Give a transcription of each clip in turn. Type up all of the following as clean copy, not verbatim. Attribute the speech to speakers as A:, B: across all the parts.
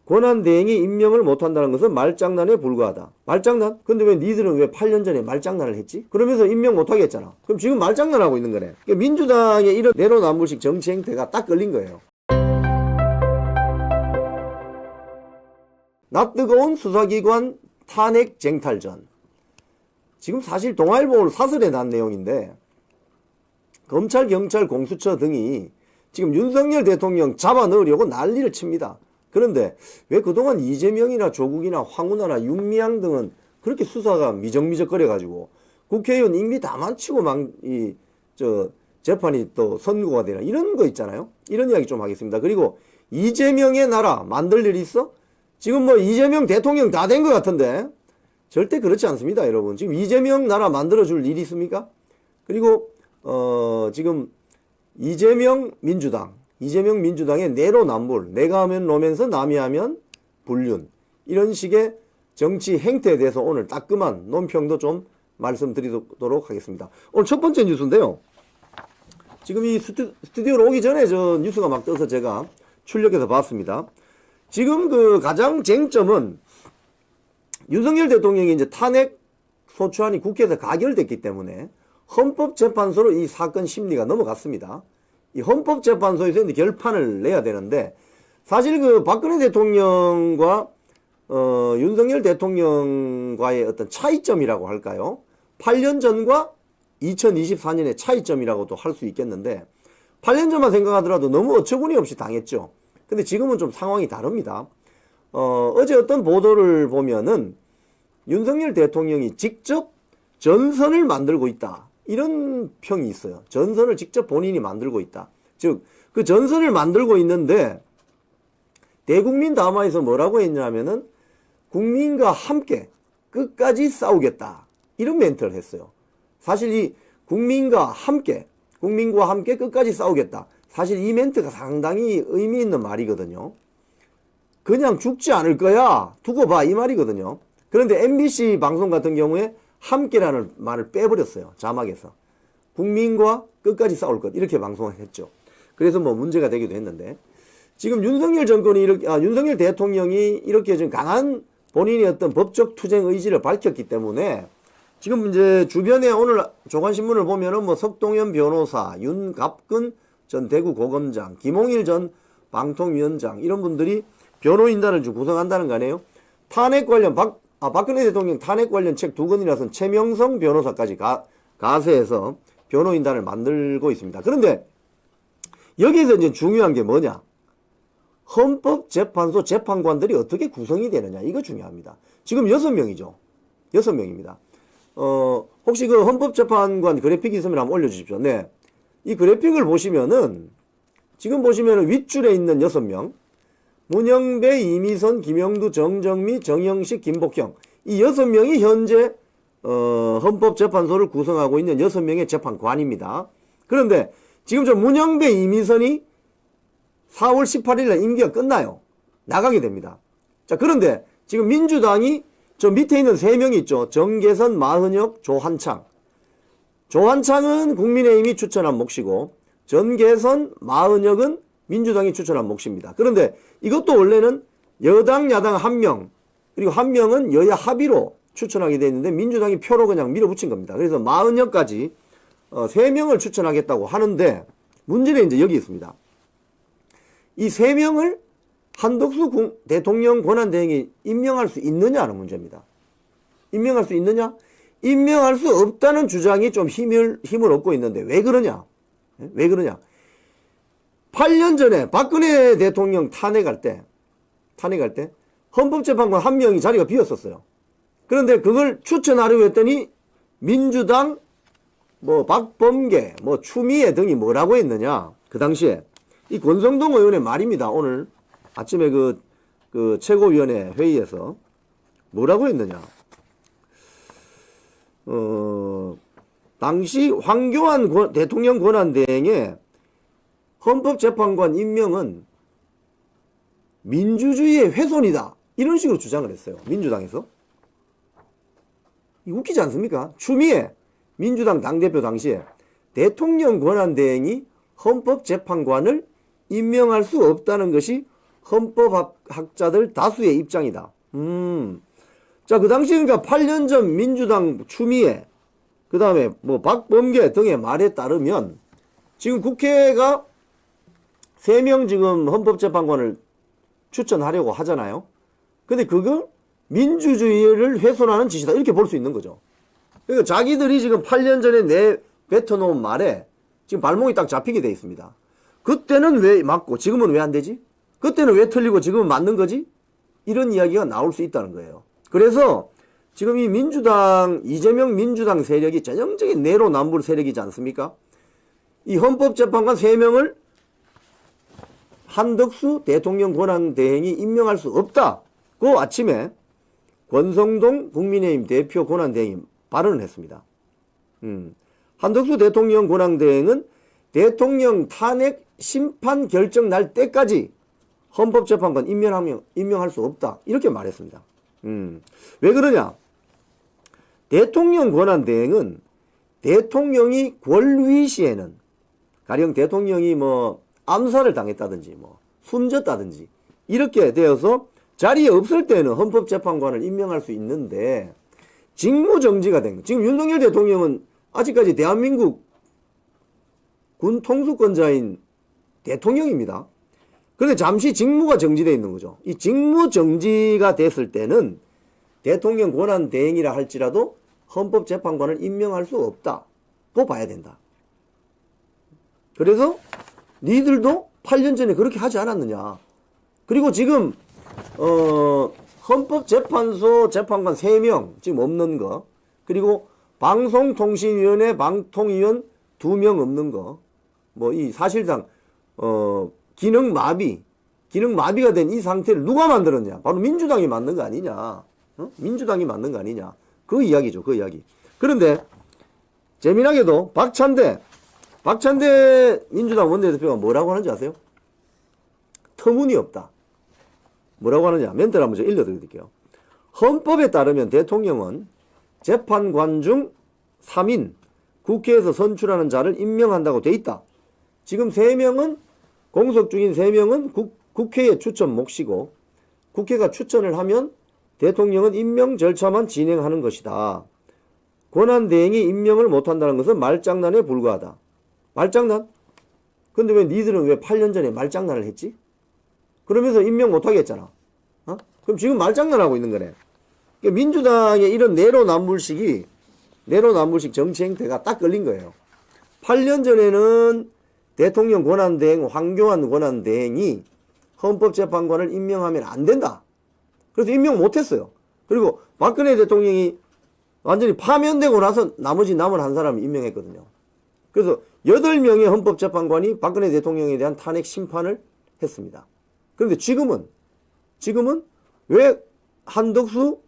A: 권한대행이 임명을 못한다는 것은 말장난에 불과하다. 말장난? 근데 왜 니들은 왜 8년 전에 말장난을 했지? 그러면서 임명 못하게 했잖아. 그럼 지금 말장난하고 있는 거네. 그러니까 민주당의 이런 내로남불식 정치 행태가 딱 걸린 거예요. 낯뜨거운 수사기관 탄핵 쟁탈전. 지금 사실 동아일보를 사설에 난 내용인데 검찰, 경찰, 공수처 등이 지금 윤석열 대통령 잡아넣으려고 난리를 칩니다. 그런데 왜 그동안 이재명이나 조국이나 황운하나 윤미향 등은 그렇게 수사가 미적미적거려가지고 국회의원 임기 다 만치고 재판이 또 선고가 되나 이런 거 있잖아요. 이런 이야기 좀 하겠습니다. 그리고 이재명의 나라 만들 일이 있어? 지금 뭐 이재명 대통령 다 된 것 같은데 절대 그렇지 않습니다, 여러분. 지금 이재명 나라 만들어줄 일이 있습니까? 그리고 지금 이재명 민주당의 내로남불, 내가 하면 노면서 남이 하면 불륜, 이런 식의 정치 행태에 대해서 오늘 따끔한 논평도 좀 말씀드리도록 하겠습니다. 오늘 첫 번째 뉴스인데요. 지금 이 스튜디오로 오기 전에 저 뉴스가 막 떠서 제가 출력해서 봤습니다. 지금 그 가장 쟁점은 윤석열 대통령이 이제 탄핵 소추안이 국회에서 가결됐기 때문에 헌법재판소로 이 사건 심리가 넘어갔습니다. 이 헌법재판소에서 이제 결판을 내야 되는데 사실 그 박근혜 대통령과 윤석열 대통령과의 어떤 차이점이라고 할까요? 8년 전과 2024년의 차이점이라고도 할 수 있겠는데 8년 전만 생각하더라도 너무 어처구니 없이 당했죠. 근데 지금은 좀 상황이 다릅니다. 어제 어떤 보도를 보면은 윤석열 대통령이 직접 전선을 만들고 있다. 이런 평이 있어요. 전선을 직접 본인이 만들고 있다. 즉, 그 전선을 만들고 있는데 대국민 담화에서 뭐라고 했냐면은 국민과 함께 끝까지 싸우겠다. 이런 멘트를 했어요. 사실 이 국민과 함께 끝까지 싸우겠다. 사실 이 멘트가 상당히 의미 있는 말이거든요. 그냥 죽지 않을 거야. 두고 봐. 이 말이거든요. 그런데 MBC 방송 같은 경우에 함께라는 말을 빼버렸어요. 자막에서. 국민과 끝까지 싸울 것. 이렇게 방송을 했죠. 그래서 뭐 문제가 되기도 했는데 지금 윤석열 대통령이 이렇게 좀 강한 본인의 어떤 법적 투쟁 의지를 밝혔기 때문에 지금 이제 주변에 오늘 조간신문을 보면은 뭐 석동현 변호사, 윤갑근 전 대구고검장, 김홍일 전 방통위원장 이런 분들이 변호인단을 좀 구성한다는 거 아니에요? 탄핵 관련 박근혜 대통령 탄핵 관련 책 2권이나 쓴 최명성 변호사까지 가세해서 변호인단을 만들고 있습니다. 그런데 여기에서 이제 중요한 게 뭐냐? 헌법재판소 재판관들이 어떻게 구성이 되느냐? 이거 중요합니다. 지금 6명이죠. 6명입니다. 혹시 그 헌법재판관 그래픽 있으면 한번 올려주십시오. 네. 이 그래픽을 보시면은 지금 보시면은 윗줄에 있는 6명. 문영배, 이미선, 김영두, 정정미, 정영식, 김복형. 이 6명이 현재 헌법재판소를 구성하고 있는 6명의 재판관입니다. 그런데 지금 저 문영배, 이미선이 4월 18일 날 임기가 끝나요. 나가게 됩니다. 자, 그런데 지금 민주당이 저 밑에 있는 3명이 있죠. 정계선, 마흔혁, 조한창. 조한창은 국민의힘이 추천한 몫이고 정계선, 마흔혁은 민주당이 추천한 몫입니다. 그런데 이것도 원래는 여당, 야당 1명, 그리고 1명은 여야 합의로 추천하게 돼 있는데 민주당이 표로 그냥 밀어붙인 겁니다. 그래서 마흔혁까지 3명을 추천하겠다고 하는데 문제는 이제 여기 있습니다. 이 3명을 한덕수 대통령 권한대행이 임명할 수 있느냐는 문제입니다. 임명할 수 있느냐? 임명할 수 없다는 주장이 좀 힘을 얻고 있는데 왜 그러냐? 왜 그러냐? 8년 전에 박근혜 대통령 탄핵할 때 헌법재판관 1명이 자리가 비었었어요. 그런데 그걸 추천하려고 했더니 민주당 박범계 추미애 등이 뭐라고 했느냐? 그 당시에 이 권성동 의원의 말입니다. 오늘 아침에 그 최고위원회 회의에서 뭐라고 했느냐? 당시 황교안 대통령 권한대행의 헌법재판관 임명은 민주주의의 훼손이다. 이런 식으로 주장을 했어요. 민주당에서. 이거 웃기지 않습니까? 추미애 민주당 당대표 당시에 대통령 권한대행이 헌법재판관을 임명할 수 없다는 것이 헌법학자들 다수의 입장이다. 자, 그 당시 그러니까 8년 전 민주당 추미애, 그 다음에 뭐 박범계 등의 말에 따르면 지금 국회가 3명 지금 헌법재판관을 추천하려고 하잖아요. 근데 그거 민주주의를 훼손하는 짓이다. 이렇게 볼 수 있는 거죠. 그러니까 자기들이 지금 8년 전에 뱉어놓은 말에 지금 발목이 딱 잡히게 돼 있습니다. 그때는 왜 맞고 지금은 왜 안 되지? 그때는 왜 틀리고 지금은 맞는 거지? 이런 이야기가 나올 수 있다는 거예요. 그래서 지금 이 민주당, 이재명 민주당 세력이 전형적인 내로남불 세력이지 않습니까? 이 헌법재판관 3명을 한덕수 대통령 권한대행이 임명할 수 없다. 그 아침에 권성동 국민의힘 대표 권한대행이 발언을 했습니다. 한덕수 대통령 권한대행은 대통령 탄핵 심판 결정 날 때까지 헌법재판관 임명할 수 없다. 이렇게 말했습니다. 왜 그러냐? 대통령 권한대행은 대통령이 권위 시에는 가령 대통령이 뭐 암살을 당했다든지 뭐 숨졌다든지 이렇게 되어서 자리에 없을 때는 헌법재판관을 임명할 수 있는데 직무정지가 된 거. 지금 윤석열 대통령은 아직까지 대한민국 군 통수권자인 대통령입니다. 그런데 잠시 직무가 정지되어 있는 거죠. 이 직무 정지가 됐을 때는 대통령 권한 대행이라 할지라도 헌법재판관을 임명할 수 없다고 봐야 된다. 그래서 니들도 8년 전에 그렇게 하지 않았느냐. 그리고 지금 헌법재판소 재판관 3명 지금 없는 거, 그리고 방송통신위원회 방통위원 2명 없는 거, 뭐 이 사실상 기능마비가 된 이 상태를 누가 만들었냐? 바로 민주당이 만든 거 아니냐? 민주당이 만든 거 아니냐? 그 이야기죠, 그 이야기. 그런데 재미나게도 박찬대 민주당 원내대표가 뭐라고 하는지 아세요? 터무니없다. 뭐라고 하느냐? 멘트를 한번 제가 읽어드릴게요. 헌법에 따르면 대통령은 재판관 중 3인 국회에서 선출하는 자를 임명한다고 돼 있다. 지금 3명은 공석 중인 3명은 국회의 추천 몫이고 국회가 추천을 하면 대통령은 임명 절차만 진행하는 것이다. 권한대행이 임명을 못한다는 것은 말장난에 불과하다. 말장난? 근데 왜 니들은 왜 8년 전에 말장난을 했지? 그러면서 임명 못하게 했잖아. 그럼 지금 말장난하고 있는 거네. 그러니까 민주당의 이런 내로남불식 정치 행태가 딱 걸린 거예요. 8년 전에는 대통령 권한대행, 황교안 권한대행이 헌법재판관을 임명하면 안 된다. 그래서 임명 못했어요. 그리고 박근혜 대통령이 완전히 파면되고 나서 나머지 남은 한 사람을 임명했거든요. 그래서 8명의 헌법재판관이 박근혜 대통령에 대한 탄핵 심판을 했습니다. 그런데 지금은 왜 한덕수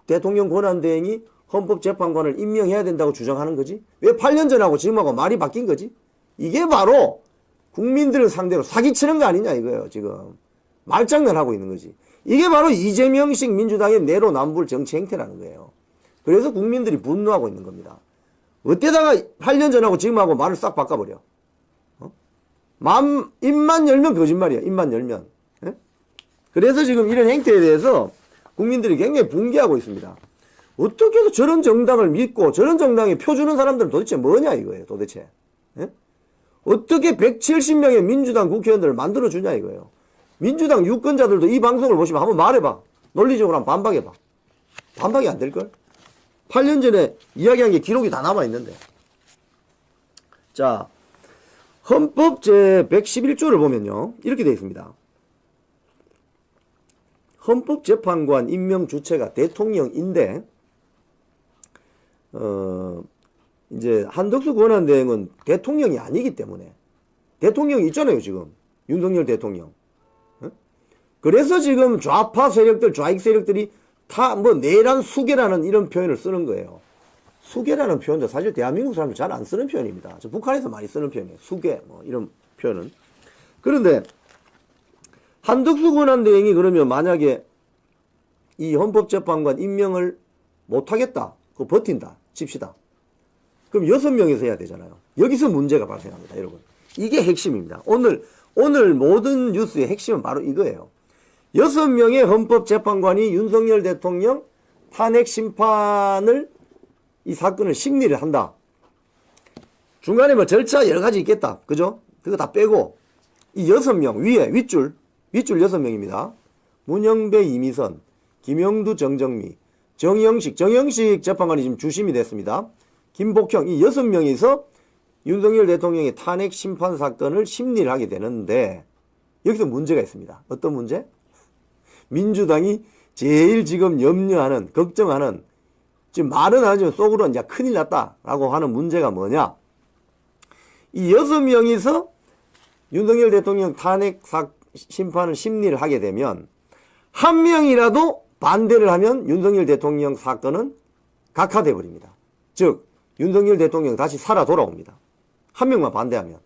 A: 대통령 권한대행이 헌법재판관을 임명해야 된다고 주장하는 거지? 왜 8년 전하고 지금하고 말이 바뀐 거지? 이게 바로 국민들을 상대로 사기치는 거 아니냐 이거예요. 지금 말장난하고 있는 거지. 이게 바로 이재명식 민주당의 내로남불 정치 행태라는 거예요. 그래서 국민들이 분노하고 있는 겁니다. 어때다가 8년 전하고 지금하고 말을 싹 바꿔버려. 입만 열면 거짓말이야. 입만 열면. 예? 그래서 지금 이런 행태에 대해서 국민들이 굉장히 붕괴하고 있습니다. 어떻게 해서 저런 정당을 믿고 저런 정당에 표 주는 사람들은 도대체 뭐냐 이거예요. 도대체. 예? 어떻게 170명의 민주당 국회의원들을 만들어주냐 이거예요. 민주당 유권자들도 이 방송을 보시면 한번 말해봐. 논리적으로 한번 반박해봐. 반박이 안 될걸? 8년 전에 이야기한 게 기록이 다 남아있는데. 자, 헌법 제111조를 보면요. 이렇게 되어 있습니다. 헌법재판관 임명 주체가 대통령인데, 이제 한덕수 권한대행은 대통령이 아니기 때문에 대통령이 있잖아요 지금 윤석열 대통령. 그래서 지금 좌파 세력들 좌익 세력들이 다 뭐 내란 수계라는 이런 표현을 쓰는 거예요. 수계라는 표현도 사실 대한민국 사람들 잘 안 쓰는 표현입니다. 저 북한에서 많이 쓰는 표현이에요. 수계 뭐 이런 표현은. 그런데 한덕수 권한대행이 그러면 만약에 이 헌법재판관 임명을 못하겠다, 그거 버틴다 칩시다. 그럼 6명에서 해야 되잖아요. 여기서 문제가 발생합니다, 여러분. 이게 핵심입니다. 오늘 오늘 모든 뉴스의 핵심은 바로 이거예요. 6명의 헌법재판관이 윤석열 대통령 탄핵 심판을 이 사건을 심리를 한다. 중간에 뭐 절차 여러 가지 있겠다. 그죠? 그거 다 빼고 이 6명 위에 윗줄 6명입니다. 문영배, 이미선, 김영두, 정정미, 정영식 재판관이 지금 주심이 됐습니다. 김복형 이 6명이서 윤석열 대통령의 탄핵 심판 사건을 심리를 하게 되는데 여기서 문제가 있습니다. 어떤 문제? 민주당이 제일 지금 염려하는 걱정하는 지금 말은 안 하지만 속으로는 이제 큰일 났다라고 하는 문제가 뭐냐? 이 6명이서 윤석열 대통령 탄핵 심판을 심리를 하게 되면 한 명이라도 반대를 하면 윤석열 대통령 사건은 각하돼 버립니다. 즉 윤석열 대통령 다시 살아 돌아옵니다. 한 명만 반대하면.